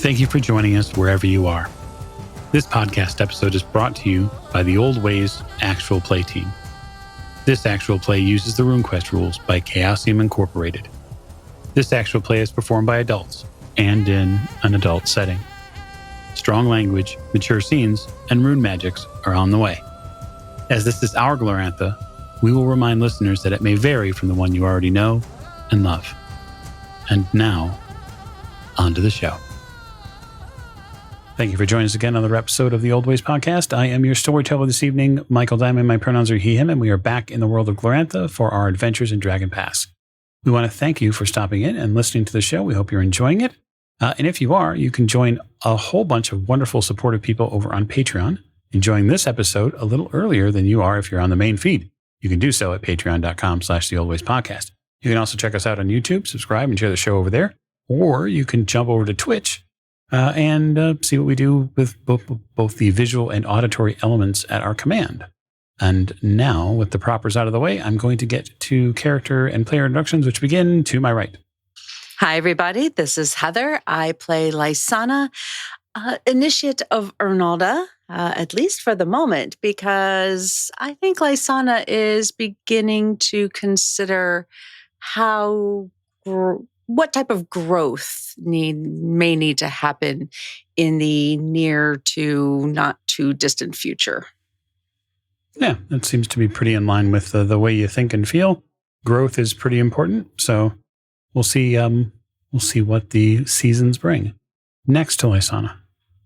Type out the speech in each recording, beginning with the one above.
Thank you for joining us wherever you are. This podcast episode is brought to you by the Old Ways Actual Play team. This actual play uses the RuneQuest rules by Chaosium Incorporated. This actual play is performed by adults and in an adult setting. Strong language, mature scenes, and rune magics are on the way. As this is our Glorantha, we will remind listeners that it may vary from the one you already know and love. And now, on to the show. Thank you for joining us again on another episode of the Old Ways Podcast. I am your storyteller this evening, Michael Diamond. My pronouns are he, him, and we are back in the world of Glorantha for our adventures in Dragon Pass. We want to thank you for stopping in and listening to the show. We hope you're enjoying it. And if you are, you can join a whole bunch of wonderful supportive people over on Patreon, enjoying this episode a little earlier than you are if you're on the main feed. You can do so at patreon.com/theoldwayspodcast. You can also check us out on YouTube, subscribe, and share the show over there. Or you can jump over to Twitch and see what we do with both the visual and auditory elements at our command. And now, with the propers out of the way, I'm going to get to character and player introductions, which begin to my right. Hi, everybody. This is Heather. I play Lysanna, Initiate of Ernalda, at least for the moment, because I think Lysanna is beginning to consider what type of growth may need to happen in the near to not too distant future. Yeah, that seems to be pretty in line with the way you think and feel. Growth is pretty important, so we'll see what the seasons bring. Next to Lysanna.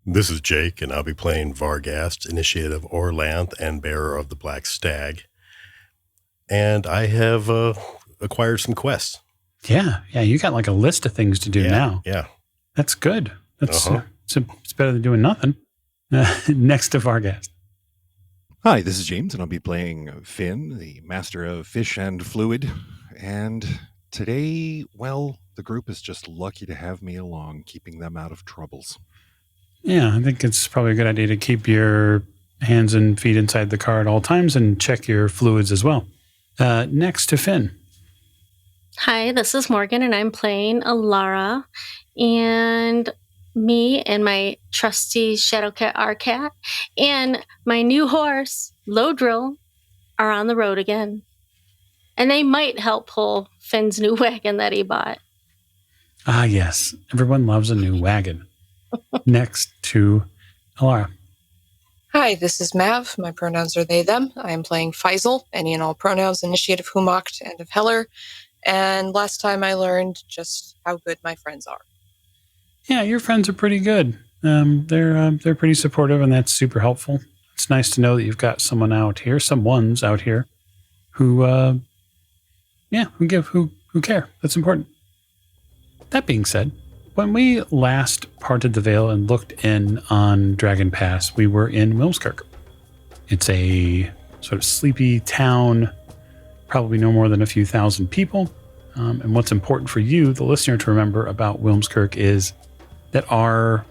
This is Jake, and I'll be playing Vargast, Initiate of Orlanth and Bearer of the Black Stag. And I have acquired some quests. Yeah, you got like a list of things to do now. Yeah. That's good. That's it's better than doing nothing. Next to Vargast. Hi, this is James, and I'll be playing Finn, the Master of Fish and Fluid. And today, well, the group is just lucky to have me along, keeping them out of troubles. Yeah, I think it's probably a good idea to keep your hands and feet inside the car at all times and check your fluids as well. Next to Finn. Hi, this is Morgan, and I'm playing Alara. And me and my trusty Shadowcat Arcat and my new horse, Lodrill, are on the road again. And they might help pull Finn's new wagon that he bought. Ah, yes. Everyone loves a new wagon. Next to Alara. Hi, this is Mav. My pronouns are they, them. I am playing Faisal, any and all pronouns, Initiate of Humocht and of Heller. And last time I learned just how good my friends are. Yeah, your friends are pretty good. They're pretty supportive, and that's super helpful. It's nice to know that you've got someone's out here who care. That's important. That being said, when we last parted the veil and looked in on Dragon Pass, we were in Wilmskirk. It's a sort of sleepy town, probably no more than a few thousand people. And what's important for you, the listener, to remember about Wilmskirk is that our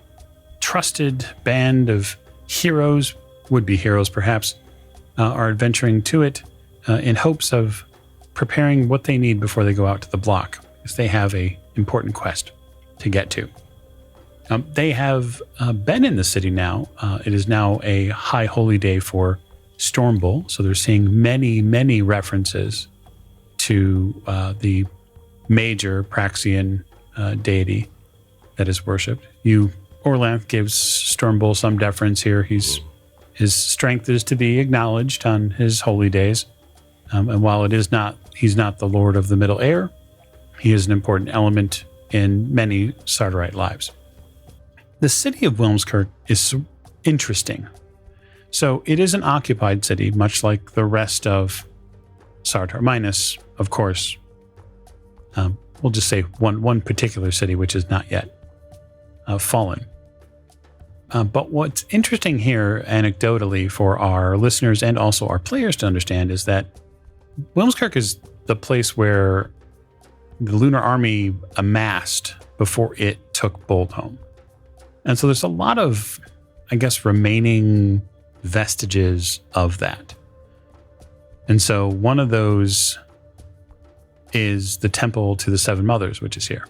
trusted band of heroes, would-be heroes perhaps, are adventuring to it in hopes of preparing what they need before they go out to the block, because they have an important quest to get to. They have been in the city now. It is now a high holy day for Stormbull, so they're seeing many, many references to the major Praxian deity that is worshipped. Orlanth gives Stormbull some deference here. His strength is to be acknowledged on his holy days. And while he's not the Lord of the Middle Air, he is an important element in many Sardarite lives. The city of Wilmskirk is interesting. So it is an occupied city, much like the rest of Sardar, minus, of course, we'll just say one particular city, which is not yet fallen. But what's interesting here, anecdotally, for our listeners and also our players to understand, is that Wilmskirk is the place where the Lunar Army amassed before it took Boldholm. And so there's a lot of, I guess, remaining vestiges of that. And so one of those is the Temple to the Seven Mothers, which is here.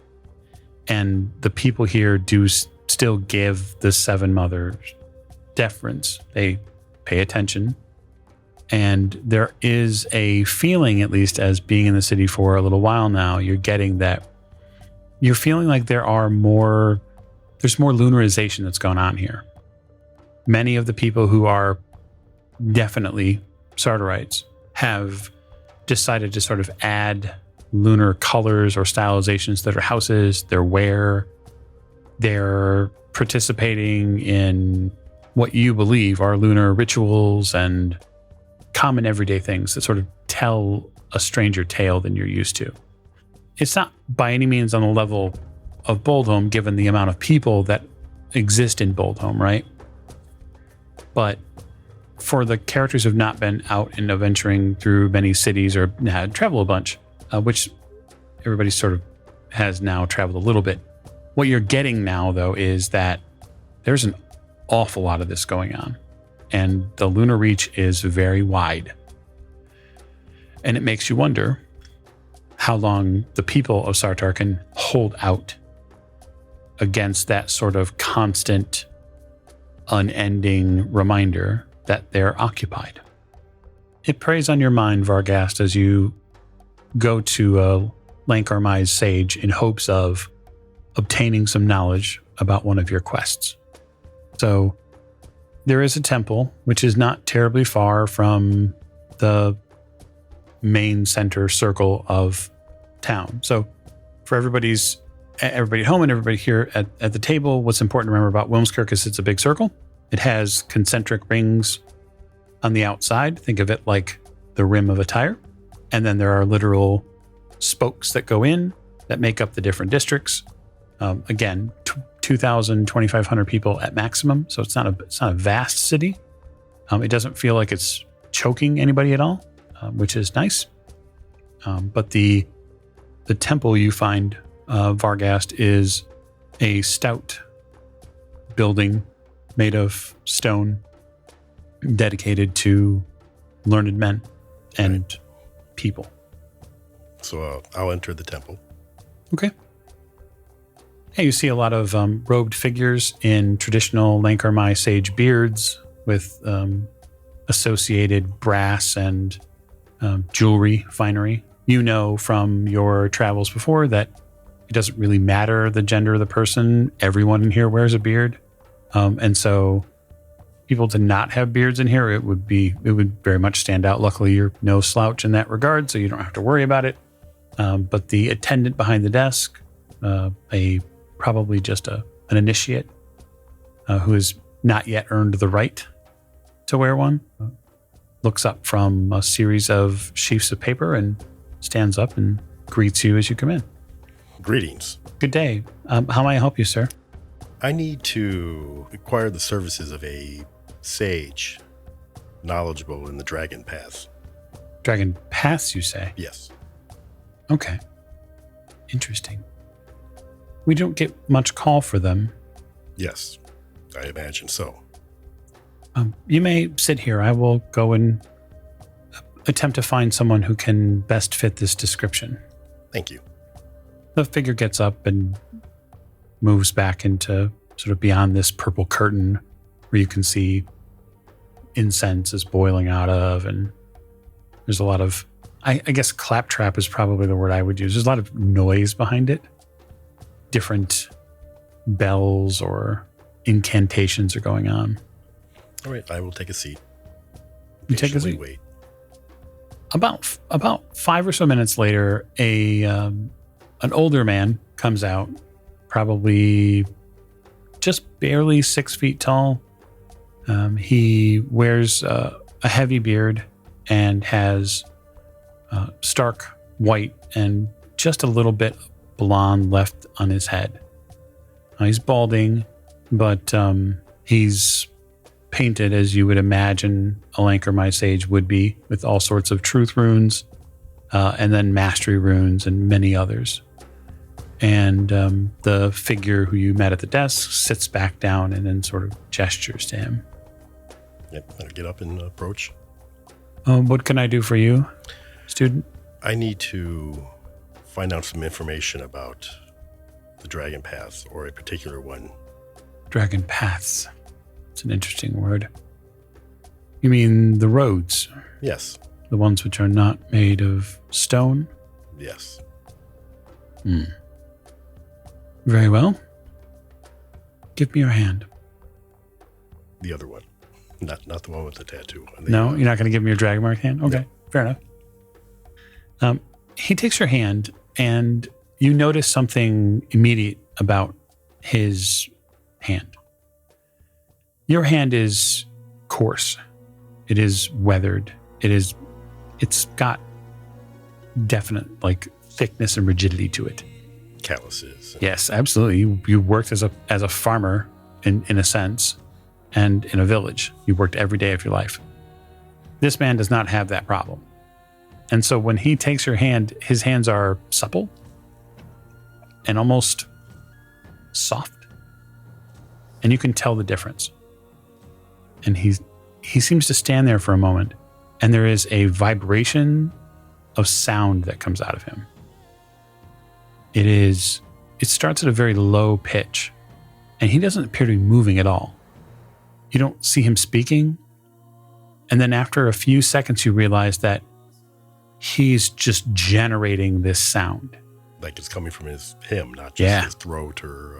And the people here do still give the Seven Mothers deference. They pay attention. And there is a feeling, at least as being in the city for a little while now, you're getting that. You're feeling like there's more lunarization that's going on here. Many of the people who are definitely Sartorites have decided to sort of add lunar colors or stylizations to their houses, their wear. They're participating in what you believe are lunar rituals and common everyday things that sort of tell a stranger tale than you're used to. It's not by any means on the level of Boldholm, given the amount of people that exist in Boldholm, right? But for the characters who've not been out and adventuring through many cities or had traveled a bunch, which everybody sort of has now traveled a little bit, what you're getting now, though, is that there's an awful lot of this going on. And the lunar reach is very wide. And it makes you wonder how long the people of Sartar can hold out against that sort of constant, unending reminder that they're occupied. It preys on your mind, Vargast, as you go to Lankarmai's Sage in hopes of obtaining some knowledge about one of your quests. So there is a temple, which is not terribly far from the main center circle of town. So for everybody at home and everybody here at the table, what's important to remember about Wilmskirk is it's a big circle. It has concentric rings on the outside. Think of it like the rim of a tire. And then there are literal spokes that go in that make up the different districts. Again, 2,000, 2,500 people at maximum. So it's not a vast city. It doesn't feel like it's choking anybody at all, which is nice. But the temple you find, Vargast, is a stout building made of stone dedicated to learned men and people. So I'll enter the temple. Okay. Hey, you see a lot of robed figures in traditional Lankarmai sage beards with associated brass and jewelry, finery. You know from your travels before that it doesn't really matter the gender of the person. Everyone in here wears a beard. And so people to not have beards in here, it would very much stand out. Luckily, you're no slouch in that regard, so you don't have to worry about it. But the attendant behind the desk, probably just an initiate who has not yet earned the right to wear one, looks up from a series of sheafs of paper and stands up and greets you as you come in. Greetings. Good day. How may I help you, sir? I need to acquire the services of a sage knowledgeable in the Dragon Paths. Dragon Paths, you say? Yes. Okay. Interesting. We don't get much call for them. Yes, I imagine so. You may sit here. I will go and attempt to find someone who can best fit this description. Thank you. The figure gets up and moves back into sort of beyond this purple curtain where you can see incense is boiling out of, and there's a lot of, I guess claptrap is probably the word I would use. There's a lot of noise behind it. Different bells or incantations are going on. All right, I will take a seat. You take a Patiently seat. Wait. About 5 or so minutes later, an older man comes out, probably just barely 6 feet tall. He wears a heavy beard and has stark white and just a little bit blonde left on his head. He's balding, but he's painted as you would imagine a Lankarmai sage would be, with all sorts of truth runes, and then mastery runes and many others. And the figure who you met at the desk sits back down and then sort of gestures to him. Yep, I'll get up and approach. What can I do for you, student? I need to find out some information about the Dragon Paths, or a particular one Dragon paths. It's an interesting word. You mean the roads? Yes. The ones which are not made of stone? Yes. Very well. Give me your hand. The other one. Not the one with the tattoo. No, you're not going to give me your dragon mark hand? Okay, fair enough. He takes your hand, and you notice something immediate about his hand. Your hand is coarse. It is weathered. It's got definite thickness and rigidity to it. Calluses. Yes, absolutely. You worked as a farmer in a sense, and in a village. You worked every day of your life. This man does not have that problem. And so when he takes your hand, his hands are supple and almost soft. And you can tell the difference. And he seems to stand there for a moment, and there is a vibration of sound that comes out of him. It starts at a very low pitch, and he doesn't appear to be moving at all. You don't see him speaking, and then after a few seconds you realize that he's just generating this sound. Like it's coming from him, not just his throat or...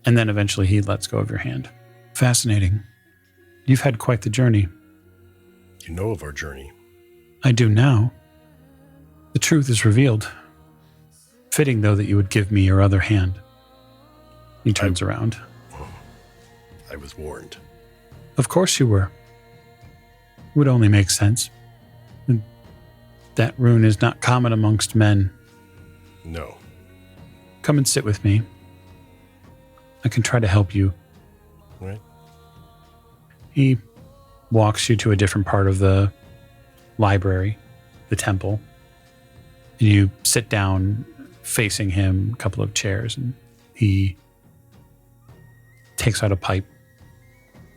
And then eventually he lets go of your hand. Fascinating. You've had quite the journey. You know of our journey. I do now. The truth is revealed. Fitting, though, that you would give me your other hand. He turns around. I was warned. Of course you were. It would only make sense. That rune is not common amongst men. No. Come and sit with me. I can try to help you. Right. He walks you to a different part of the library, the temple. And you sit down facing him, a couple of chairs, and he takes out a pipe.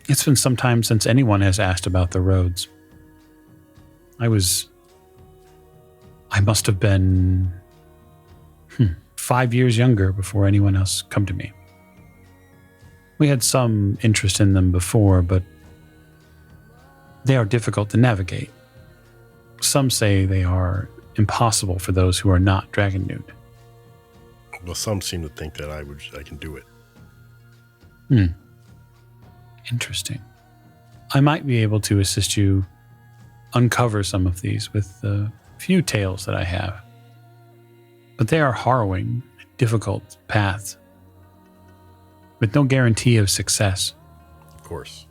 It's been some time since anyone has asked about the roads. I must have been 5 years younger before anyone else come to me. We had some interest in them before, but they are difficult to navigate. Some say they are impossible for those who are not dragon nude. Well, some seem to think that I can do it. Interesting. I might be able to assist you uncover some of these with the few tales that I have. But they are harrowing, difficult paths, with no guarantee of success. Of course.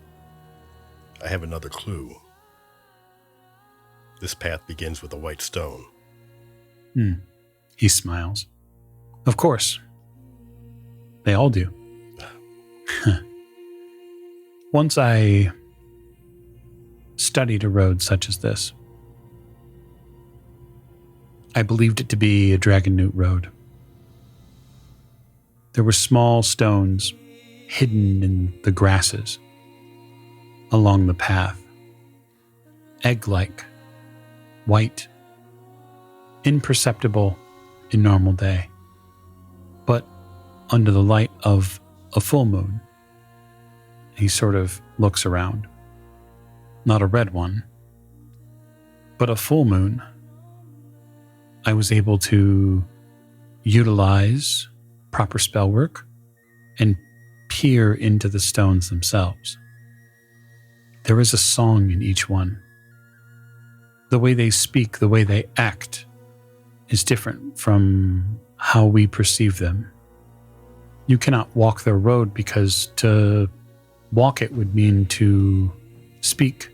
I have another clue. This path begins with a white stone. He smiles. Of course. They all do. Once I studied a road such as this, I believed it to be a dragon newt road. There were small stones hidden in the grasses along the path, egg-like, white, imperceptible in normal day, but under the light of a full moon. He sort of looks around. Not a red one, but a full moon. I was able to utilize proper spell work and peer into the stones themselves. There is a song in each one. The way they speak, the way they act, is different from how we perceive them. You cannot walk their road because to walk it would mean to speak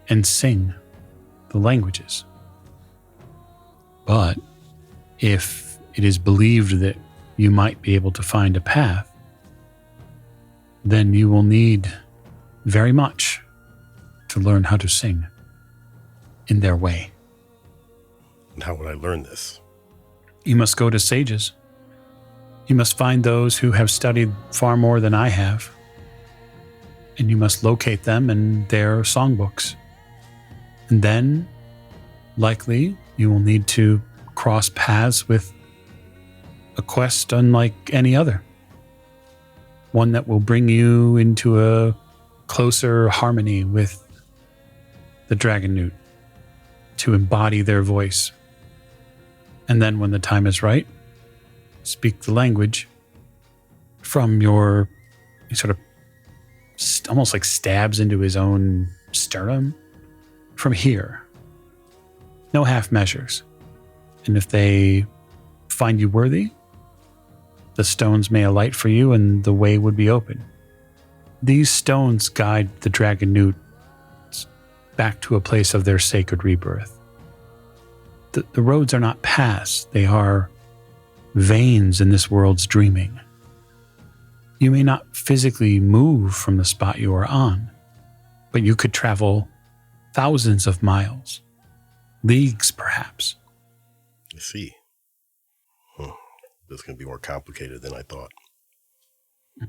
and sing the languages. But if it is believed that you might be able to find a path, then you will need very much to learn how to sing in their way. And how would I learn this? You must go to sages. You must find those who have studied far more than I have. And you must locate them in their songbooks. And then, likely, you will need to cross paths with a quest unlike any other. one that will bring you into a closer harmony with the dragon newt, to embody their voice. And then when the time is right, speak the language from your sort of almost like stabs into his own sternum. From here, no half measures. And if they find you worthy, the stones may alight for you and the way would be open. These stones guide the dragon newt back to a place of their sacred rebirth. The roads are not paths, they are veins in this world's dreaming. You may not physically move from the spot you are on, but you could travel thousands of miles, leagues perhaps. I see. This is going to be more complicated than I thought.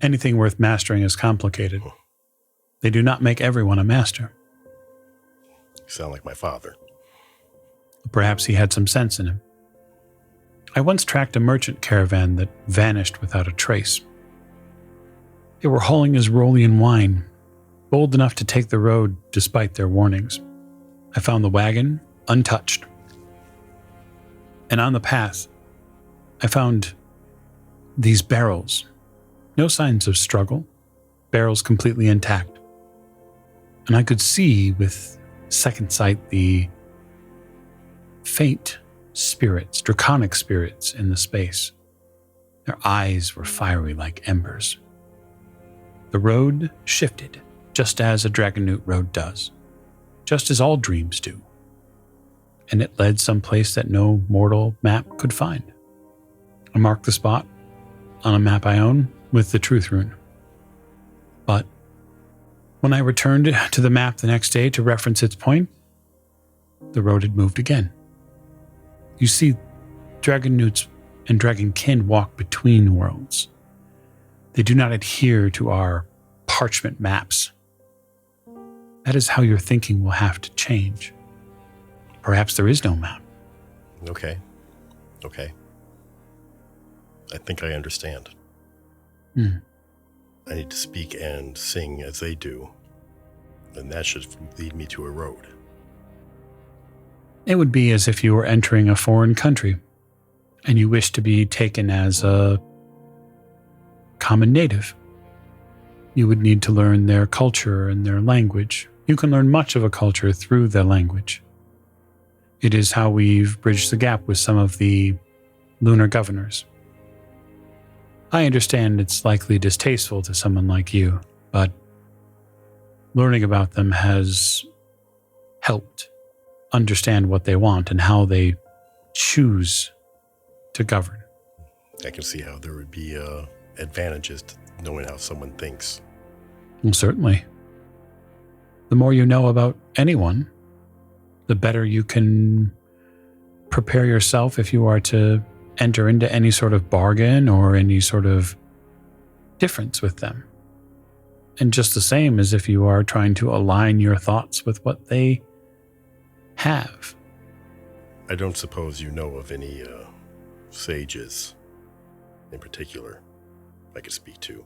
Anything worth mastering is complicated. They do not make everyone a master. You sound like my father. Perhaps he had some sense in him. I once tracked a merchant caravan that vanished without a trace. They were hauling Isrolian wine, bold enough to take the road despite their warnings. I found the wagon untouched. And on the path, I found these barrels. No signs of struggle, barrels completely intact. And I could see with second sight the faint spirits, draconic spirits in the space. Their eyes were fiery like embers. The road shifted, just as a dragon newt road does, just as all dreams do. And it led someplace that no mortal map could find. I marked the spot on a map I own with the truth rune. But when I returned to the map the next day to reference its point, the road had moved again. You see, dragon newts and dragonkin walk between worlds. They do not adhere to our parchment maps. That is how your thinking will have to change. Perhaps there is no map. Okay. I think I understand. I need to speak and sing as they do, and that should lead me to a road. It would be as if you were entering a foreign country, and you wish to be taken as a common native. You would need to learn their culture and their language. You can learn much of a culture through their language. It is how we've bridged the gap with some of the lunar governors. I understand it's likely distasteful to someone like you, but learning about them has helped understand what they want and how they choose to govern. I can see how there would be advantages to knowing how someone thinks. Well, certainly. The more you know about anyone, the better you can prepare yourself if you are to enter into any sort of bargain or any sort of difference with them. And just the same as if you are trying to align your thoughts with what they have. I don't suppose you know of any sages in particular I could speak to.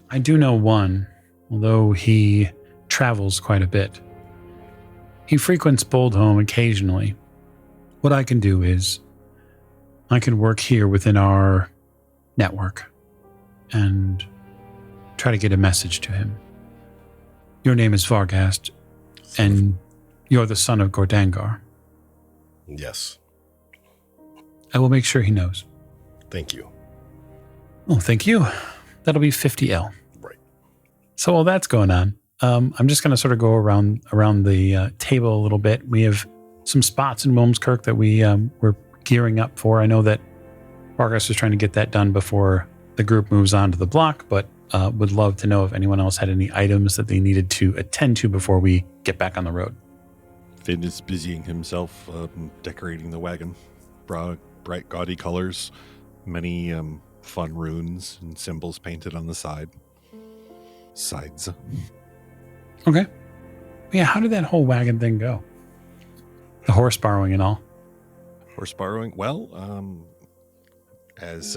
I do know one, although he travels quite a bit. He frequents Boldholm occasionally. What I can do is I can work here within our network and try to get a message to him. Your name is Vargast, and you're the son of Gordangar. Yes. I will make sure he knows. Thank you. Oh, thank you. That'll be 50L. Right. So while that's going on, I'm just going to sort of go around the table a little bit. We have some spots in Wilmskirk that we're gearing up for. I know that Vargas was trying to get that done before the group moves on to the block, but would love to know if anyone else had any items that they needed to attend to before we get back on the road. Finn is busying himself decorating the wagon. Bright, gaudy colors, many fun runes and symbols painted on the sides. Okay. Yeah, how did that whole wagon thing go? The horse borrowing and all. Horse borrowing? Well, as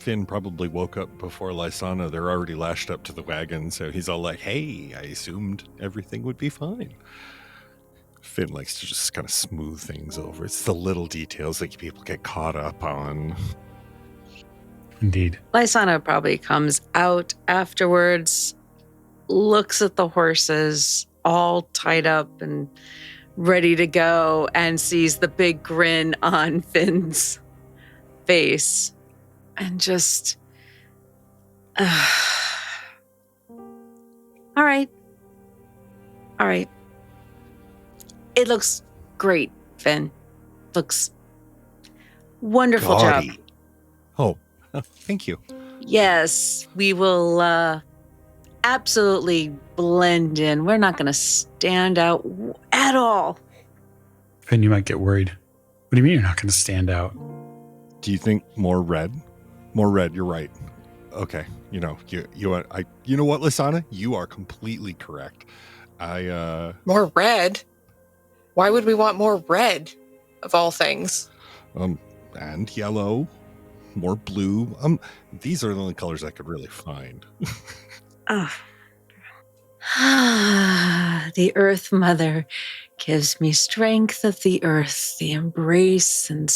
Finn probably woke up before Lysanna. They're already lashed up to the wagon, so he's all like, hey, I assumed everything would be fine. Finn likes to just kind of smooth things over. It's the little details that people get caught up on. Indeed. Lysanna probably comes out afterwards, looks at the horses all tied up and ready to go, and sees the big grin on Finn's face and just all right, it looks great, Finn. Looks wonderful. Gaudy. Job. Oh, thank you. Yes, we will absolutely blend in. We're not going to stand out at all. Finn, you might get worried. What do you mean you're not going to stand out? Do you think more red? More red, you're right. Okay, you know what, Lysanna? You are completely correct. More red? Why would we want more red, of all things? And yellow, more blue. These are the only colors I could really find. The Earth Mother gives me strength of the earth, the embrace and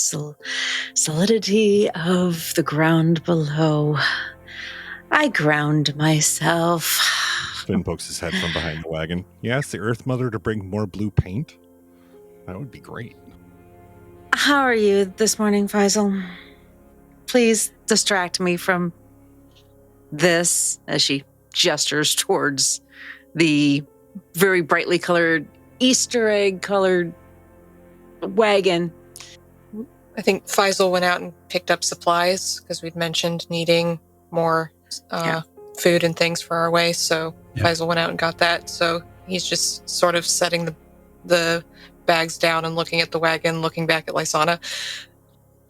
solidity of the ground below. I ground myself. Finn pokes his head from behind the wagon. You asked the Earth Mother to bring more blue paint? That would be great. How are you this morning, Faisal? Please distract me from this, as she gestures towards the very brightly colored, Easter egg colored wagon. I think Faisal went out and picked up supplies because we'd mentioned needing more food and things for our way. So Faisal went out and got that. So he's just sort of setting the bags down and looking at the wagon, looking back at Lysanna.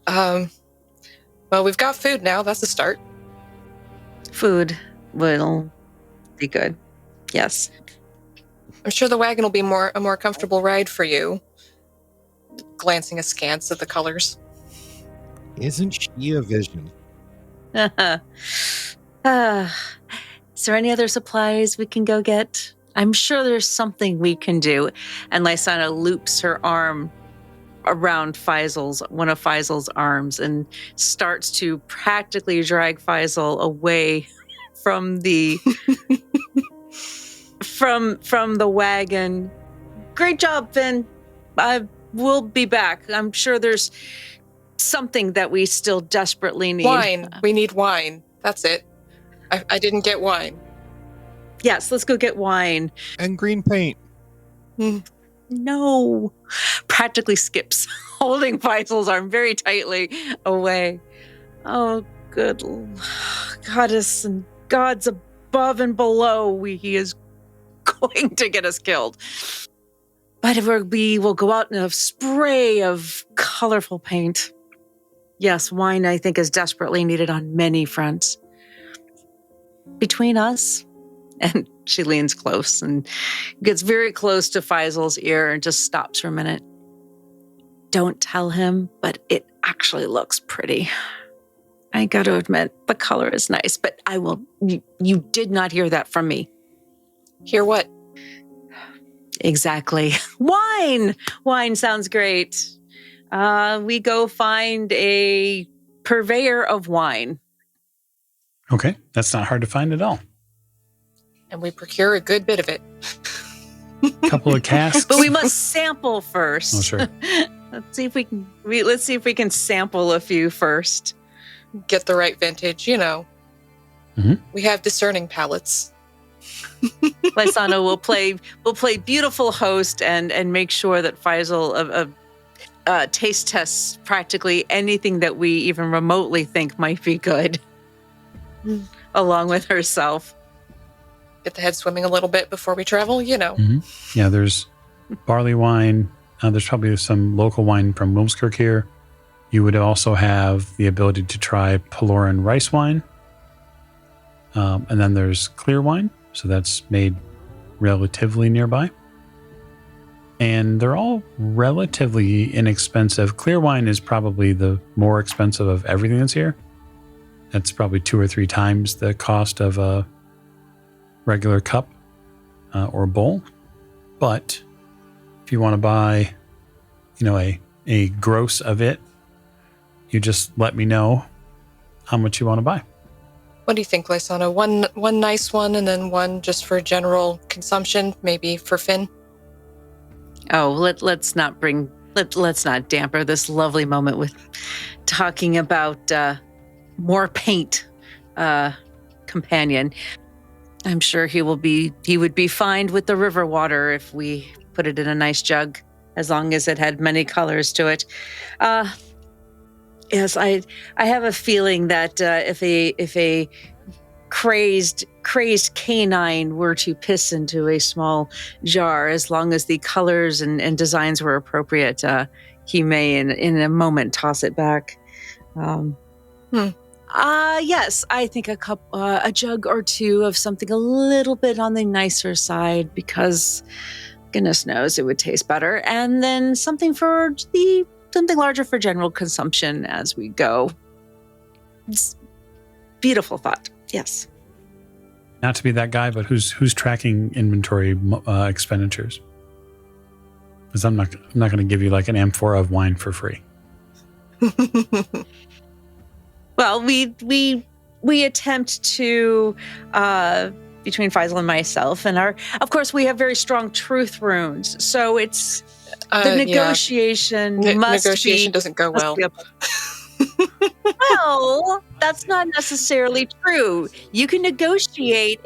Well, we've got food now. That's a start. Food will be good. Yes. I'm sure the wagon will be a more comfortable ride for you. Glancing askance at the colors. Isn't she a vision? Is there any other supplies we can go get? I'm sure there's something we can do. And Lysanna loops her arm around one of Faisal's arms and starts to practically drag Faisal away from the from the wagon. Great job, Finn. I will be back. I'm sure there's something that we still desperately need. Wine. We need wine. That's it. I didn't get wine. Yes, let's go get wine. And green paint. No. Practically skips, holding Faisal's arm very tightly away. Oh, good goddess and gods above and below, he is going to get us killed. But we will go out in a spray of colorful paint. Yes, wine, I think, is desperately needed on many fronts. Between us, and she leans close and gets very close to Faisal's ear and just stops for a minute. Don't tell him, but it actually looks pretty. I got to admit, the color is nice, but you did not hear that from me. Hear what? Exactly. Wine! Wine sounds great. We go find a purveyor of wine. Okay, that's not hard to find at all. And we procure a good bit of it. Couple of casks. But we must sample first. Oh, sure. Let's see if we can sample a few first. Get the right vintage, Mm-hmm. We have discerning palates. Lysanna will play beautiful host and make sure that Faisal taste tests practically anything that we even remotely think might be good, along with herself. Get the head swimming a little bit before we travel, Mm-hmm. Yeah, there's barley wine. There's probably some local wine from Wilmskirk here. You would also have the ability to try Peloran rice wine. And then there's clear wine. So that's made relatively nearby. And they're all relatively inexpensive. Clear wine is probably the more expensive of everything that's here. That's probably 2 or 3 times the cost of a regular cup or bowl. But if you want to buy, a gross of it, you just let me know how much you want to buy. What do you think, Lysanna? One nice one, and then one just for general consumption, maybe for Finn. Oh, let's not damper this lovely moment with talking about more paint, companion. I'm sure he would be fine with the river water if we put it in a nice jug, as long as it had many colors to it. Yes, I have a feeling that if a crazed canine were to piss into a small jar, as long as the colors and designs were appropriate, he may in a moment toss it back. Yes, I think a jug or two of something a little bit on the nicer side, because goodness knows it would taste better, and then something larger for general consumption as we go. It's beautiful thought. Yes. Not to be that guy, but who's tracking inventory expenditures? Because I'm not going to give you like an amphora of wine for free. Well, we attempt to between Faisal and myself, and of course we have very strong truth runes, so it's the negotiation negotiation doesn't go well. Well, that's not necessarily true. You can negotiate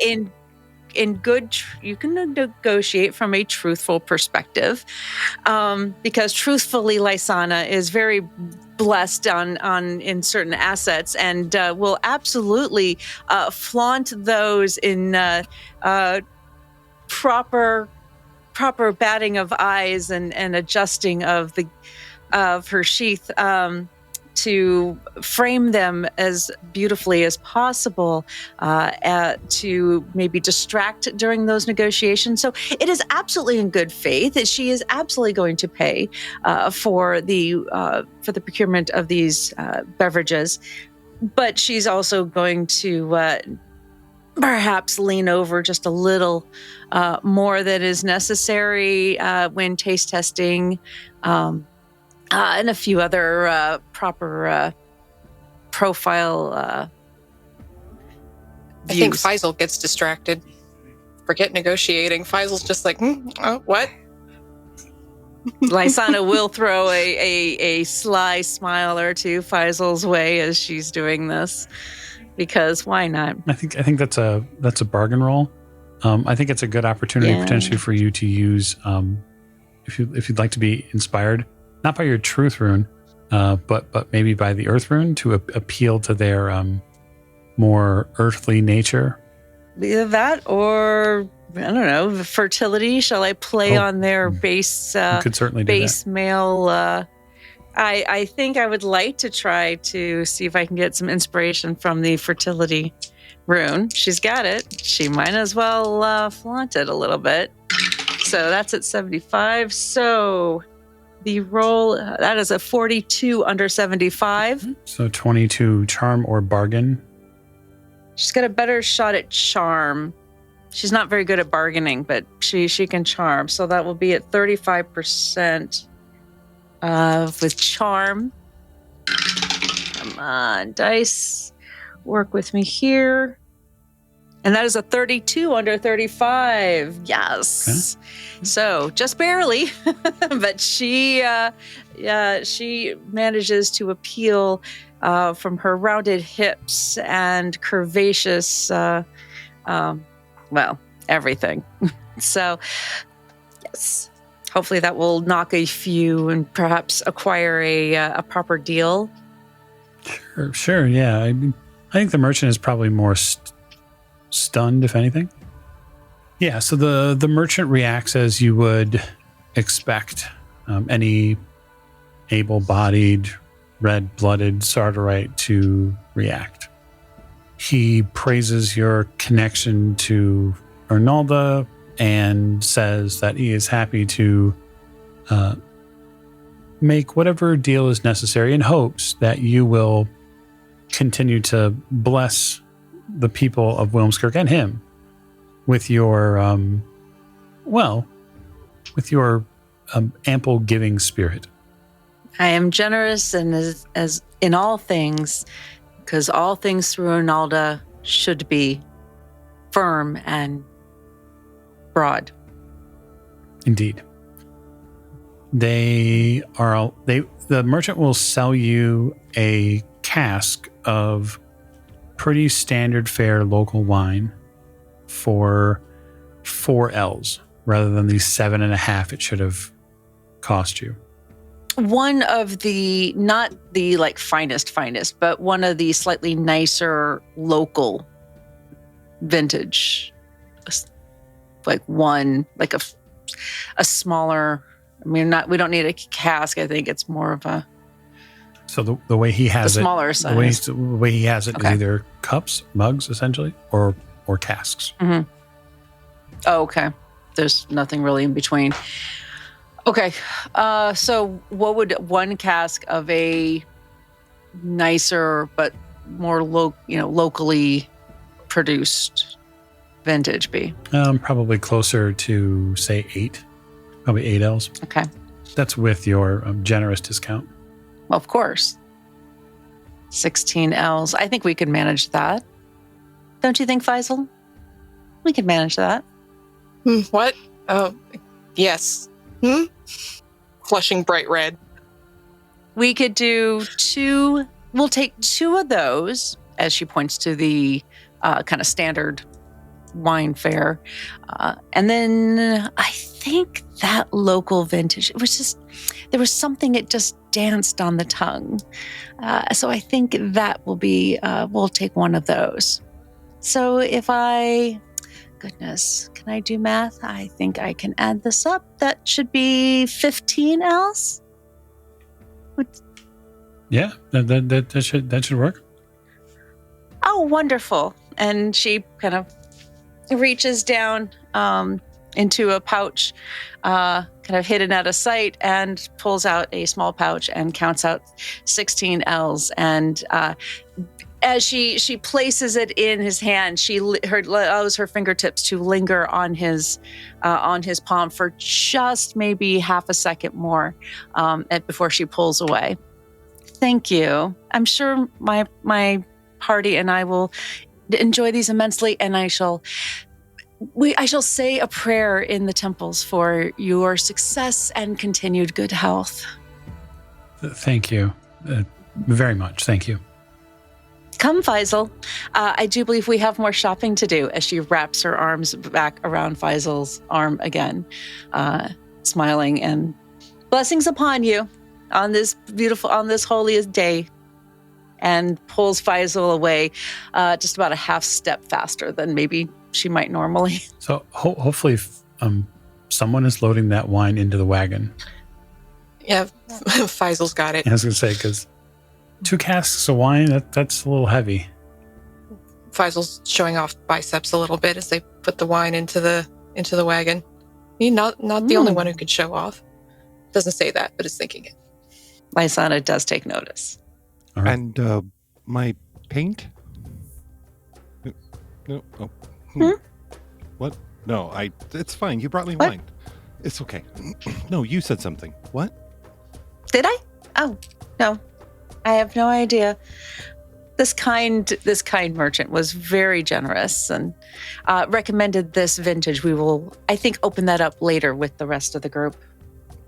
you can negotiate from a truthful perspective, because truthfully, Lysanna is very blessed in certain assets, and will absolutely flaunt those in proper batting of eyes and adjusting of her sheath, to frame them as beautifully as possible, to maybe distract during those negotiations. So it is absolutely in good faith that she is absolutely going to pay for the procurement of these beverages, but she's also going to perhaps lean over just a little more than is necessary when taste testing. And a few other proper profile I think Faisal gets distracted. Forget negotiating. Faisal's just like, what? Lysanna will throw a sly smile or two Faisal's way as she's doing this, because why not? I think that's a bargain roll. I think it's a good opportunity potentially for you to use, if you'd like to be inspired. Not by your truth rune, but maybe by the earth rune to appeal to their more earthly nature. Either that, or I don't know, fertility. Shall I play on their base? You could certainly do base male. I think I would like to try to see if I can get some inspiration from the fertility rune. She's got it. She might as well flaunt it a little bit. So that's at 75. So the roll, that is a 42 under 75. So 22 charm or bargain. She's got a better shot at charm. She's not very good at bargaining, but she can charm. So that will be at 35% with charm. Come on, dice. Work with me here. And that is a 32 under 35. Yes. Okay. So just barely, but she manages to appeal from her rounded hips and curvaceous, everything. So yes, hopefully that will knock a few and perhaps acquire a proper deal. Sure. Yeah. I think the merchant is probably more stunned, if anything. Yeah, so the merchant reacts as you would expect any able-bodied, red-blooded Sardarite to react. He praises your connection to Arnalda and says that he is happy to make whatever deal is necessary in hopes that you will continue to bless the people of Wilmskirk and him with your, ample giving spirit. I am generous and as in all things, because all things through Arnalda should be firm and broad. Indeed. The merchant will sell you a cask of pretty standard fare local wine for 4 L's rather than the 7.5 it should have cost you. One of the, not the like finest, but one of the slightly nicer local vintage, like one, like a smaller, I mean, we don't need a cask. I think it's more of a. So the way he has the smaller size. The way he has it is either cups, mugs, essentially, or casks. Mm-hmm. Oh, okay. There's nothing really in between. Okay. So what would one cask of a nicer but more locally produced vintage be? Probably closer to, say, 8. Probably 8 L's. Okay. That's with your generous discount. Well, of course. 16 L's. I think we could manage that. Don't you think, Faisal? We could manage that. What? Oh, yes. Flushing bright red. We could do 2. We'll take 2 of those, as she points to the kind of standard wine fare. And then I think that local vintage, it was just, there was something, it just danced on the tongue. So I think that will be, we'll take 1 of those. So goodness, can I do math? I think I can add this up. That should be 15 L's. Yeah, that should work. Oh, wonderful. And she kind of reaches down into a pouch, kind of hidden out of sight, and pulls out a small pouch and counts out 16 L's. And as she places it in his hand, she allows her fingertips to linger on his palm for just maybe half a second more before she pulls away. Thank you. I'm sure my party and I will enjoy these immensely, and I shall say a prayer in the temples for your success and continued good health. Thank you very much. Thank you. Come, Faisal. I do believe we have more shopping to do, as she wraps her arms back around Faisal's arm again, smiling, and blessings upon you on this holiest day, and pulls Faisal away just about a half step faster than maybe she might normally. So hopefully someone is loading that wine into the wagon. Yeah, Faisal's got it. I was going to say, because 2 casks of wine, that's a little heavy. Faisal's showing off biceps a little bit as they put the wine into the wagon. He's not the only one who could show off. Doesn't say that, but is thinking it. Lysanna does take notice. All right. And my paint? No. Oh. What? No, it's fine. You brought me wine. It's okay. No, you said something. What? Did I? Oh, no. I have no idea. This kind merchant was very generous and recommended this vintage. We will, I think, open that up later with the rest of the group.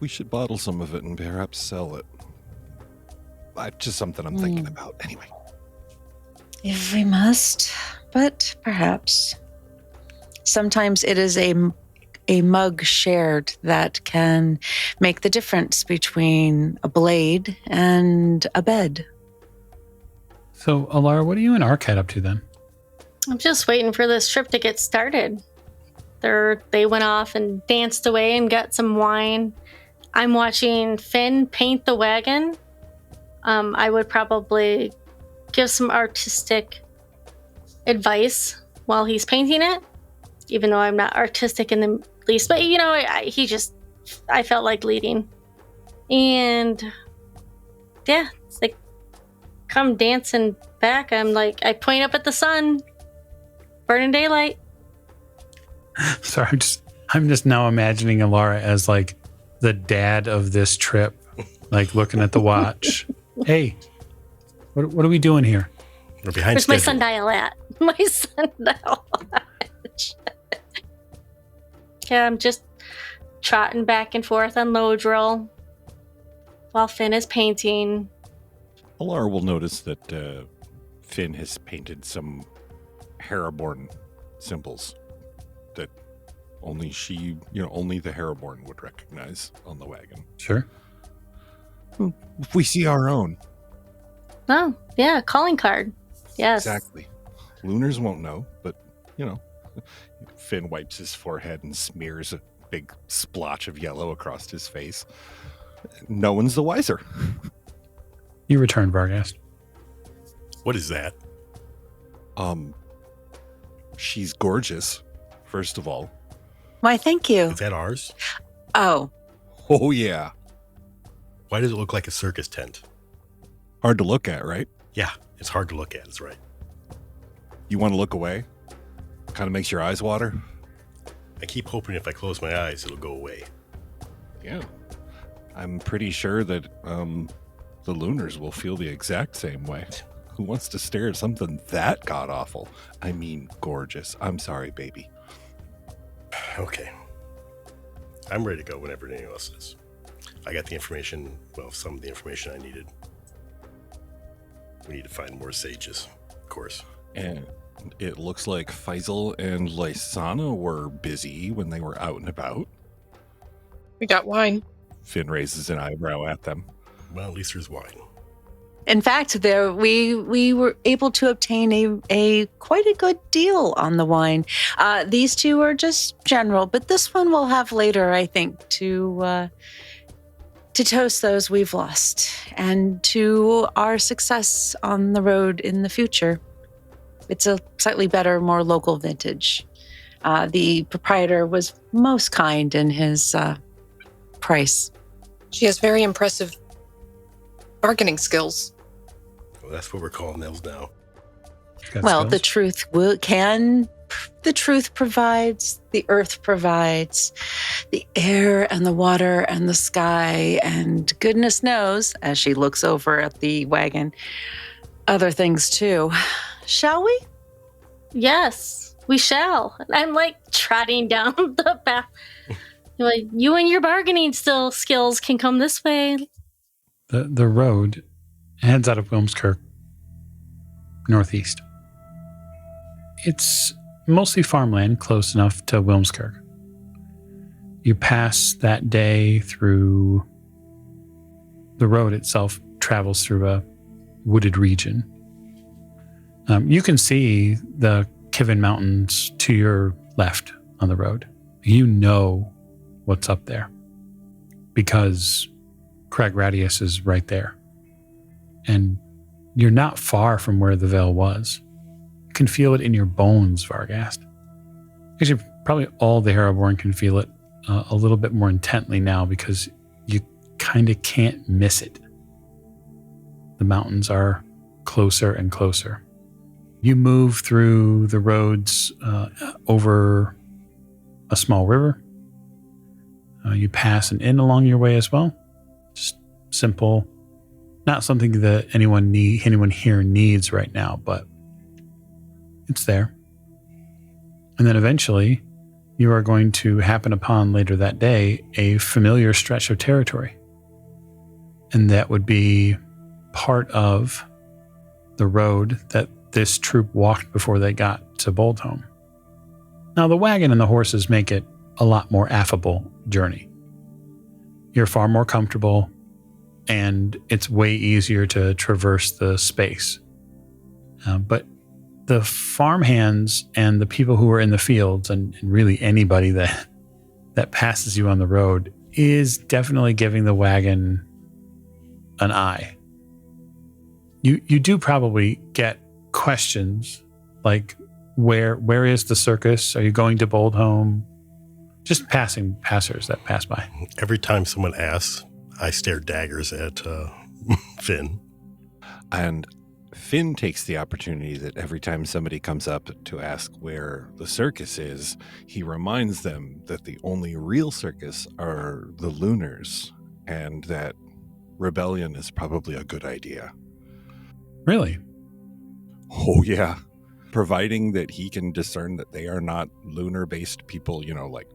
We should bottle some of it and perhaps sell it. Just something I'm thinking about. Anyway. If we must, but perhaps. Sometimes it is a mug shared that can make the difference between a blade and a bed. So, Alara, what are you and Arcat up to then? I'm just waiting for this trip to get started. They went off and danced away and got some wine. I'm watching Finn paint the wagon. I would probably give some artistic advice while he's painting it, even though I'm not artistic in the least. But, I felt like leading. And, yeah, it's like come dancing back. I'm like, I point up at the sun, burning daylight. Sorry, I'm just now imagining Alara as like the dad of this trip, like looking at the watch. Hey, what are we doing here? We're behind Where's my schedule. sundial at? My sundial watch. Yeah, I'm just trotting back and forth on Lodril while Finn is painting. Alara will notice that Finn has painted some Heraborn symbols that only only the Heraborn would recognize on the wagon. Sure. If we see our own. Oh, yeah, calling card. Yes. Exactly. Lunars won't know, but, Finn wipes his forehead and smears a big splotch of yellow across his face. No one's the wiser. You return, Vargast. What is that? She's gorgeous, first of all. Why, thank you. Is that ours? Oh, Oh, yeah. Why does it look like a circus tent? Hard to look at, right? Yeah, it's hard to look at. That's right. You want to look away? Kind of makes your eyes water? I keep hoping if I close my eyes, it'll go away. Yeah. I'm pretty sure that the Lunars will feel the exact same way. Who wants to stare at something that god-awful? I mean, gorgeous. I'm sorry, baby. Okay. I'm ready to go whenever anyone else is. I got the information, some of the information I needed. We need to find more sages, of course. And it looks like Faisal and Lysanna were busy when they were out and about. We got wine. Finn raises an eyebrow at them. Well, at least there's wine. in fact, we were able to obtain a quite a good deal on the wine. These two are just general, but this one we'll have later, I think, to toast those we've lost and to our success on the road in the future. It's a slightly better, more local vintage. The proprietor was most kind in his price. She has very impressive bargaining skills. Well, that's what we're calling those now. Well, the truth the truth provides, the earth provides, the air and the water and the sky, and goodness knows, as she looks over at the wagon, other things too. Shall we? Yes, we shall. I'm like trotting down the path. Like, you and your bargaining skills can come this way. The road heads out of Wilmskirk northeast. It's mostly farmland, close enough to Wilmskirk. You pass that day through the road itself, travels through a wooded region. You can see the Kivin Mountains to your left on the road. You know what's up there because Crag Radius is right there. And you're not far from where the Veil was. You can feel it in your bones, Vargast. Actually, probably all the Heraborn can feel it a little bit more intently now because you kind of can't miss it. The mountains are closer and closer. You move through the roads over a small river. You pass an inn along your way as well. Just simple, not something that anyone here needs right now, but it's there. And then eventually, you are going to happen upon later that day a familiar stretch of territory. And that would be part of the road that this troop walked before they got to Boldholm. Now, the wagon and the horses make it a lot more affable journey. You're far more comfortable, and it's way easier to traverse the space. But the farmhands and the people who are in the fields, and really anybody that passes you on the road, is definitely giving the wagon an eye. You do probably get questions like, where is the circus? Are you going to Boldholm? Just passers that pass by. Every time someone asks, I stare daggers at Finn. And Finn takes the opportunity that every time somebody comes up to ask where the circus is, he reminds them that the only real circus are the Lunars, and that rebellion is probably a good idea. Really? Oh, yeah. Providing that he can discern that they are not lunar-based people, like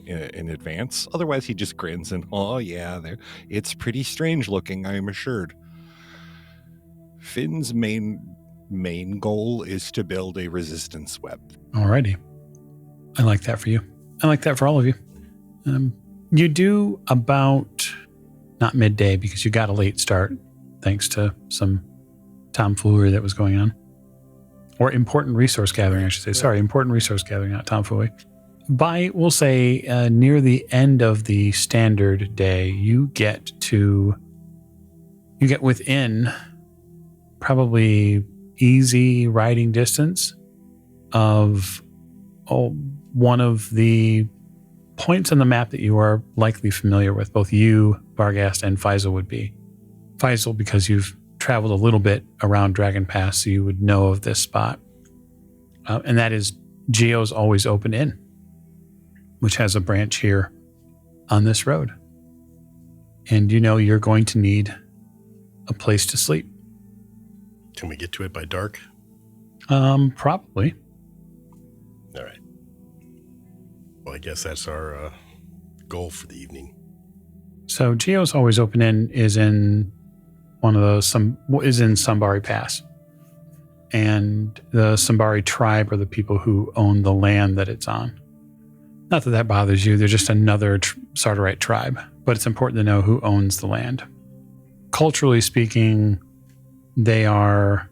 in advance. Otherwise, he just grins and, oh, yeah, it's pretty strange looking, I'm assured. Finn's main goal is to build a resistance web. Alrighty. I like that for you. I like that for all of you. You do about, not midday, because you got a late start, thanks to some tomfoolery that was going on. Or important resource gathering, I should say. Sorry, important resource gathering, not tomfoolery. By, we'll say, near the end of the standard day, you get within probably easy riding distance of one of the points on the map that you are likely familiar with. Both you, Vargast, and Faisal would be. Faisal, because you've traveled a little bit around Dragon Pass, so you would know of this spot. And that is Geo's Always Open Inn, which has a branch here on this road. And you're going to need a place to sleep. Can we get to it by dark? Probably. All right. Well, I guess that's our goal for the evening. So Geo's Always Open Inn is in is in Sambari Pass. And the Sambari tribe are the people who own the land that it's on. Not that that bothers you. They're just another Sardarite tribe. But it's important to know who owns the land. Culturally speaking, they are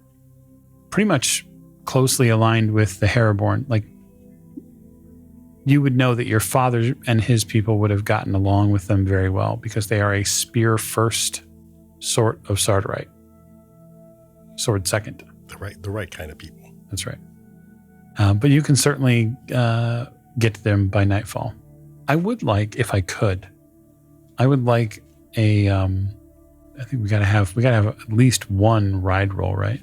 pretty much closely aligned with the Heraborn. Like, you would know that your father and his people would have gotten along with them very well because they are a spear first sort of Sardarite. Sword second. The right kind of people. That's right. But you can certainly get to them by nightfall. I would like, if I could, I think we gotta have at least one ride roll, right?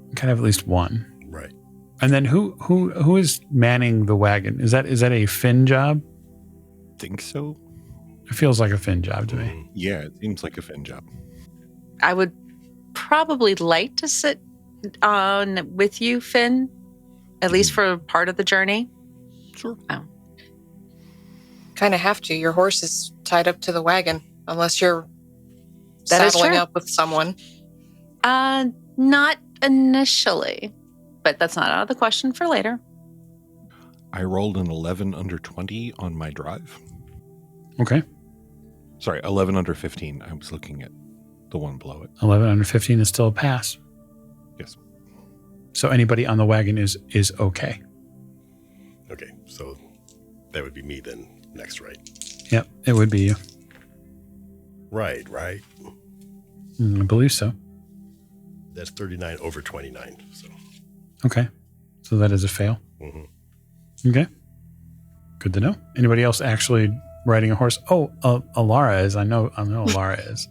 We gotta have at least one. Right. And then who is manning the wagon? Is that a Finn job? Think so. It feels like a Finn job to me. Yeah, it seems like a Finn job. I would probably like to sit on with you, Finn, at least for part of the journey. Sure. Oh. Kind of have to. Your horse is tied up to the wagon, unless you're That is saddling true. up with someone. Not initially, but that's not out of the question for later. I rolled an 11 under 20 on my drive. Okay. Sorry, 11 under 15. I was looking at the one below it. 11 under 15 is still a pass. Yes. So anybody on the wagon is okay. Okay, so that would be me then next, right? Yep, it would be you. Right. I believe so. That's 39 over 29. So. Okay. So that is a fail. Mm-hmm. Okay. Good to know. Anybody else actually riding a horse? Oh, Alara is. I know Alara is.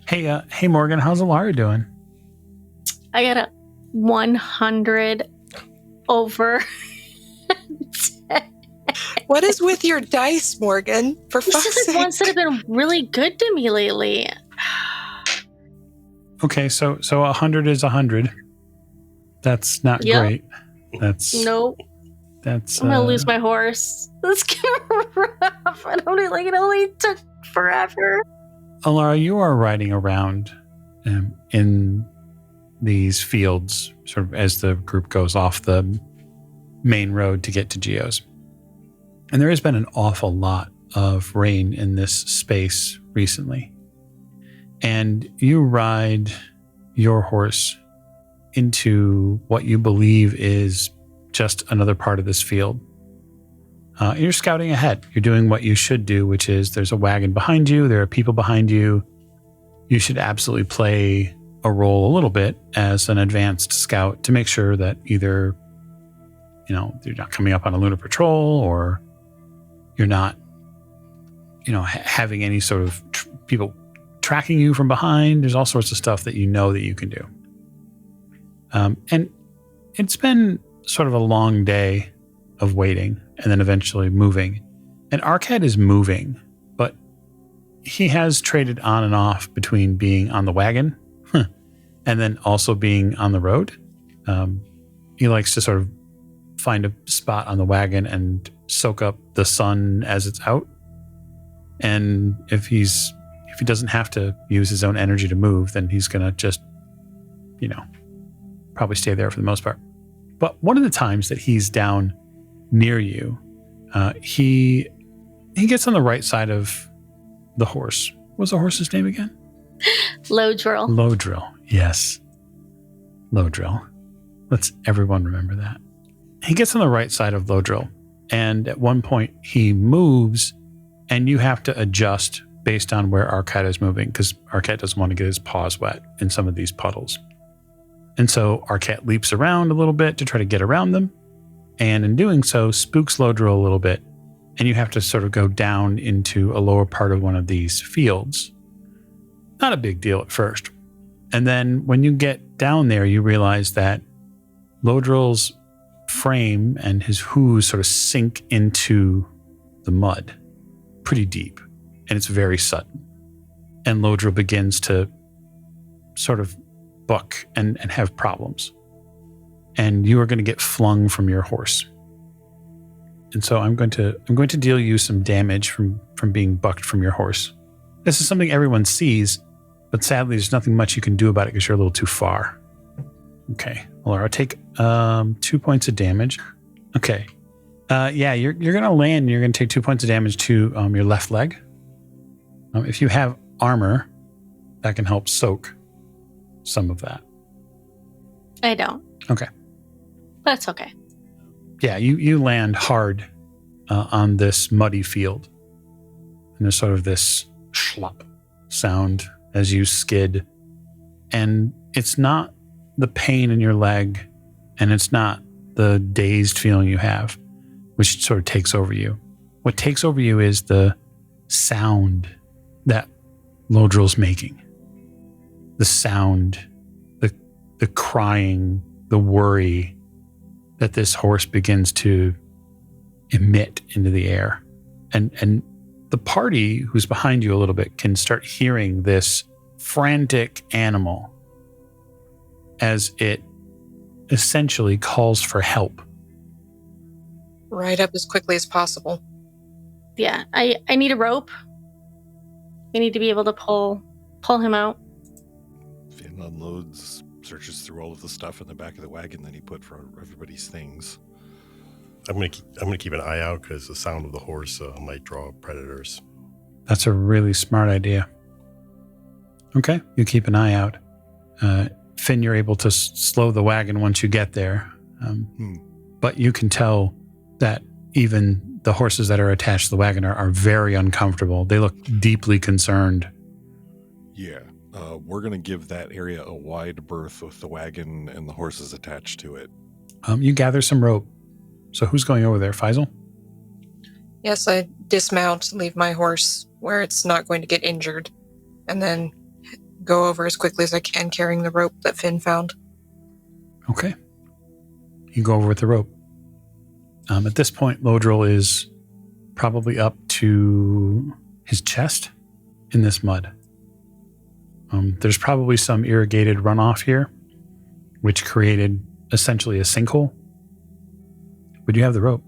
Hey, Morgan, how's Alara doing? I got a 100 over. What is with your dice, Morgan? For This fuck's is the sake. ones that have been really good to me lately. Okay, so 100 is 100. That's not Yep. great. That's Nope. That's. I'm gonna lose my horse. This is rough. I don't like it. Only took forever. Alara, you are riding around in these fields, sort of as the group goes off the main road to get to Geo's. And there has been an awful lot of rain in this space recently. And you ride your horse into what you believe is just another part of this field. You're scouting ahead. You're doing what you should do, which is there's a wagon behind you. There are people behind you. You should absolutely play a role a little bit as an advanced scout to make sure that either, you're not coming up on a lunar patrol or you're not, having any sort of people tracking you from behind. There's all sorts of stuff that you know that you can do. And it's been sort of a long day of waiting and then eventually moving. And Arcad is moving, but he has traded on and off between being on the wagon and then also being on the road. He likes to sort of find a spot on the wagon and soak up the sun as it's out. And if he doesn't have to use his own energy to move, then he's going to just, probably stay there for the most part. But one of the times that he's down near you, he gets on the right side of the horse. What was the horse's name again? Lodrill. Lodrill, yes. Lodrill. Let's everyone remember that. He gets on the right side of Lodrill, and at one point he moves, and you have to adjust based on where Arcad is moving, because Arcad doesn't want to get his paws wet in some of these puddles. And so Arcad leaps around a little bit to try to get around them, and in doing so, spooks Lodrill a little bit, and you have to sort of go down into a lower part of one of these fields. Not a big deal at first. And then when you get down there, you realize that Lodrill's frame and his hooves sort of sink into the mud pretty deep, and it's very sudden. And Lodrill begins to sort of buck and have problems. And you are going to get flung from your horse. And so I'm going to deal you some damage from being bucked from your horse. This is something everyone sees, but sadly there's nothing much you can do about it because you're a little too far. Okay, Laura, take 2 points of damage. Okay, you're going to land and you're going to take 2 points of damage to your left leg. If you have armor, that can help soak some of that. I don't. Okay. That's okay. Yeah, you land hard on this muddy field. And there's sort of this schlop sound as you skid. And it's not the pain in your leg, and it's not the dazed feeling you have, which sort of takes over you. What takes over you is the sound that Lodrill's making. The sound, the crying, the worry that this horse begins to emit into the air. And the party who's behind you a little bit can start hearing this frantic animal as it essentially calls for help. Ride up as quickly as possible. Yeah, I need a rope. I need to be able to pull him out. Finn unloads, searches through all of the stuff in the back of the wagon that he put for everybody's things. I'm gonna keep an eye out because the sound of the horse might draw predators. That's a really smart idea. Okay, you keep an eye out. Finn, you're able to slow the wagon once you get there. But you can tell that even the horses that are attached to the wagon are very uncomfortable. They look deeply concerned. Yeah, we're going to give that area a wide berth with the wagon and the horses attached to it. You gather some rope. So who's going over there, Faisal? Yes, I dismount, leave my horse where it's not going to get injured, and then go over as quickly as I can carrying the rope that Finn found. Okay. You go over with the rope. At this point, Lodrill is probably up to his chest in this mud. There's probably some irrigated runoff here, which created essentially a sinkhole. But you have the rope.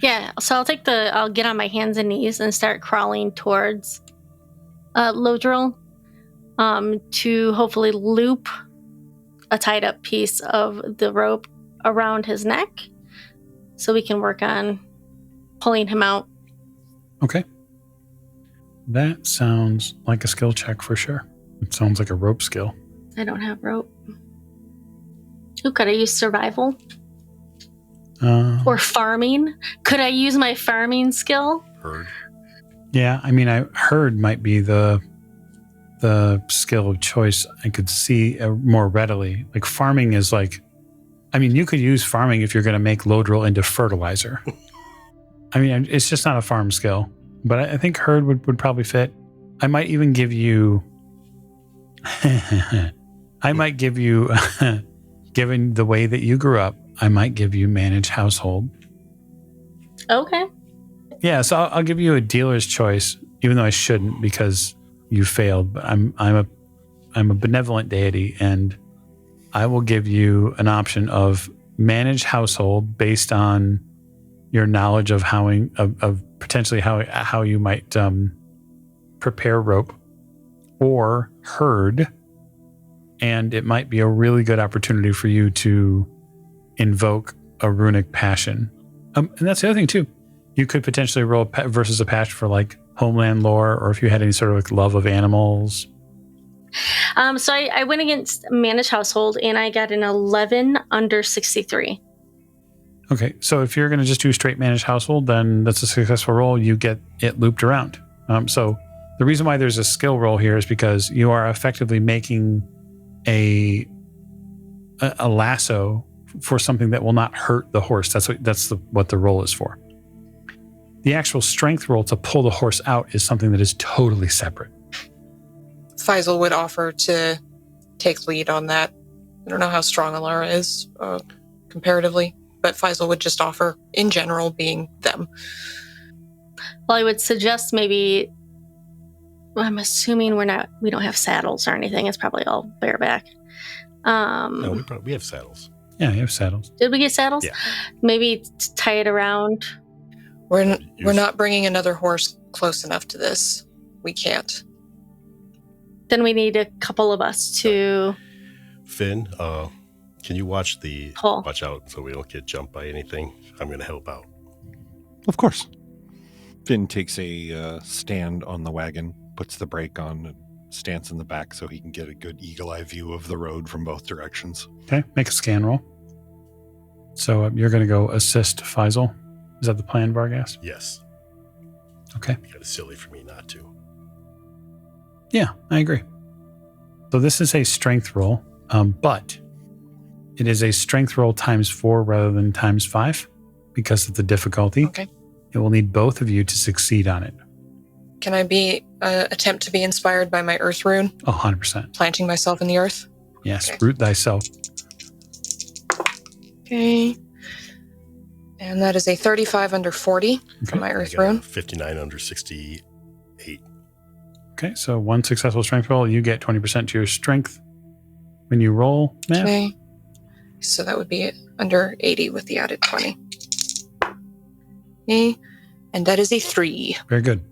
Yeah, so I'll get on my hands and knees and start crawling towards Lodrill to hopefully loop a tied up piece of the rope around his neck so we can work on pulling him out. Okay. That sounds like a skill check for sure. It sounds like a rope skill. I don't have rope. Ooh, could I use survival? Or farming? Could I use my farming skill? Herd. Yeah, I mean, herd might be the skill of choice I could see more readily. Like farming is like, I mean, you could use farming if you're going to make Lodrill into fertilizer. I mean, it's just not a farm skill. But I think herd would probably fit. I might even give you... given the way that you grew up, I might give you manage household. Okay. Yeah, so I'll give you a dealer's choice, even though I shouldn't because you failed. But I'm a benevolent deity, and I will give you an option of manage household based on your knowledge of potentially how you might prepare rope, or herd, and it might be a really good opportunity for you to invoke a runic passion. And that's the other thing too. You could potentially roll versus a passion for like homeland lore, or if you had any sort of like love of animals. So I went against manage household and I got an 11 under 63. Okay, so if you're going to just do straight manage household, then that's a successful roll. You get it looped around. So the reason why there's a skill roll here is because you are effectively making a lasso for something that will not hurt the horse. That's what the roll is for. The actual strength roll to pull the horse out is something that is totally separate. Faisal would offer to take lead on that. I don't know how strong Alara is comparatively, but Faisal would just offer, in general, being them. Well, I would suggest maybe... I'm assuming we don't have saddles or anything. It's probably all bareback. No, we have saddles. Yeah, you have saddles. Did we get saddles? Yeah. Maybe tie it around. We're not bringing another horse close enough to this. We can't. Then we need a couple of us to... Finn, can you watch pull. Watch out so we don't get jumped by anything? I'm going to help out. Of course. Finn takes a stand on the wagon, puts the brake on, and stands in the back so he can get a good eagle-eye view of the road from both directions. Okay, make a scan roll. So you're going to go assist Faisal. Is that the plan, Vargast? Yes. Okay. Kind of silly for me not to. Yeah, I agree. So this is a strength roll, but it is a strength roll times 4 rather than times 5 because of the difficulty. Okay. It will need both of you to succeed on it. Can I attempt to be inspired by my earth rune? 100%. Planting myself in the earth? Yes, Okay. root thyself. Okay. And that is a 35 under 40 for my earth I got a rune. 59 under 68. Okay, so one successful strength roll, you get 20% to your strength when you roll. Matt. Okay. So that would be under 80 with the added 20. Okay. And that is a 3. Very good.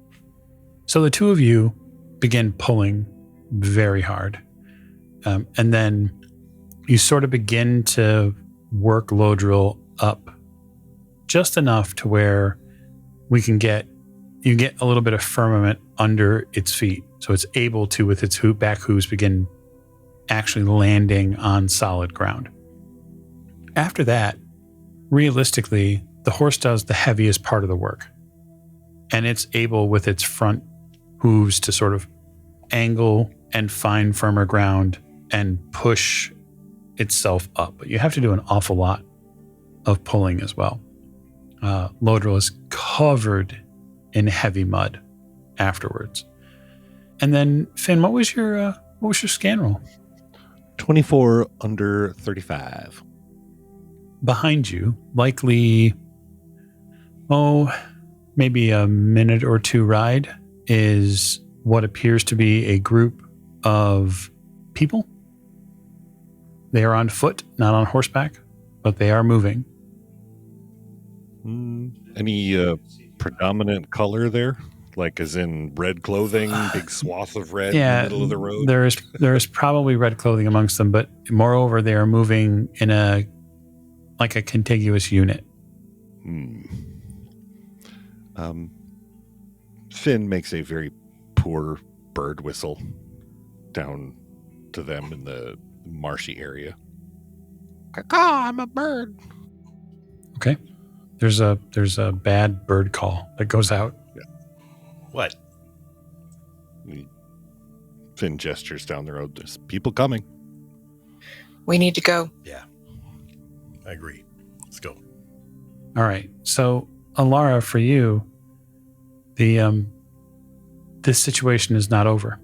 So the two of you begin pulling very hard. And then you sort of begin to work Lodril up just enough to where you get a little bit of firmament under its feet. So it's able to, with its back hooves, begin actually landing on solid ground. After that, realistically, the horse does the heaviest part of the work. And it's able with its front hooves to sort of angle and find firmer ground and push itself up. But you have to do an awful lot of pulling as well. Lodril is covered in heavy mud afterwards. And then, Finn, what was your scan roll? 24 under 35. Behind you, likely, maybe a minute or two ride, is what appears to be a group of people. They are on foot, not on horseback, but they are moving. Any predominant color there? Like as in red clothing, big swath of red in the middle of the road? There is probably red clothing amongst them, but moreover, they are moving in a contiguous unit. Finn makes a very poor bird whistle down to them in the marshy area. Caw, I'm a bird. Okay. There's a bad bird call that goes out. What? Finn gestures down the road. There's people coming. We need to go. Yeah. I agree. Let's go. All right. So, Alara, for you, the this situation is not over.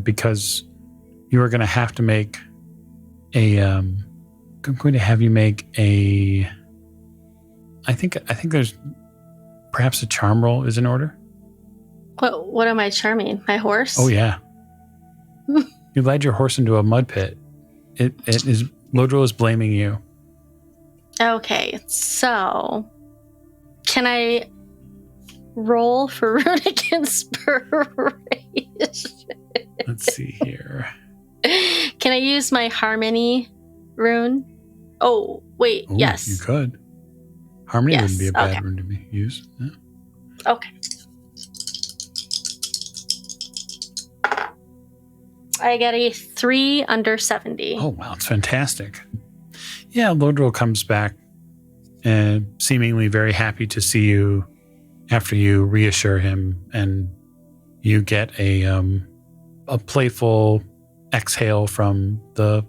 Because you are going to have to make I'm going to have you make a. I think there's perhaps a charm roll is in order. What am I charming? My horse? Oh yeah. You led your horse into a mud pit. It is Lodro is blaming you. Okay, so can I roll for runic inspiration? Let's see here. Can I use my harmony rune? Oh, wait, Ooh, yes. You could. Harmony Yes, wouldn't be a bad okay. rune to use. Yeah. Okay. I got a 3 under 70. Oh, wow. It's fantastic. Yeah, Lodro comes back seemingly very happy to see you after you reassure him, and you get a playful exhale from the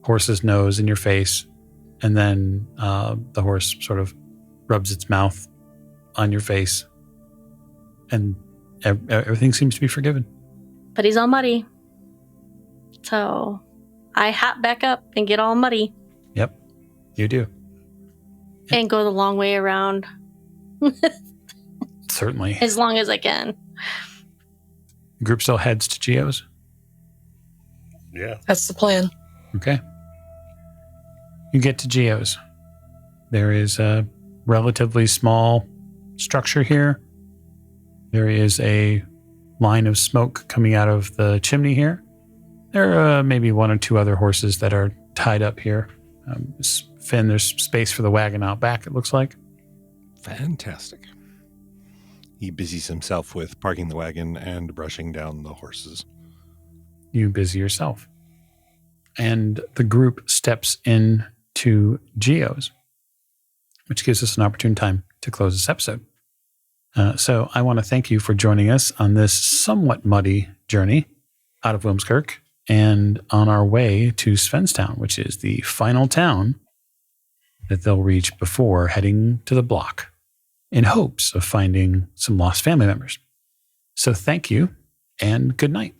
horse's nose in your face, and then the horse sort of rubs its mouth on your face, and everything seems to be forgiven. But he's all muddy. So I hop back up and get all muddy. Yep, you do. And go the long way around. Certainly. As long as I can. The group still heads to Geo's? Yeah. That's the plan. Okay. You get to Geo's. There is a relatively small structure here. There is a line of smoke coming out of the chimney here. There are maybe 1 or 2 other horses that are tied up here. Finn, there's space for the wagon out back, it looks like. Fantastic. He busies himself with parking the wagon and brushing down the horses. You busy yourself. And the group steps into Geo's, which gives us an opportune time to close this episode. So I want to thank you for joining us on this somewhat muddy journey out of Wilmskirk and on our way to Svenstown, which is the final town that they'll reach before heading to the block in hopes of finding some lost family members. So thank you and good night.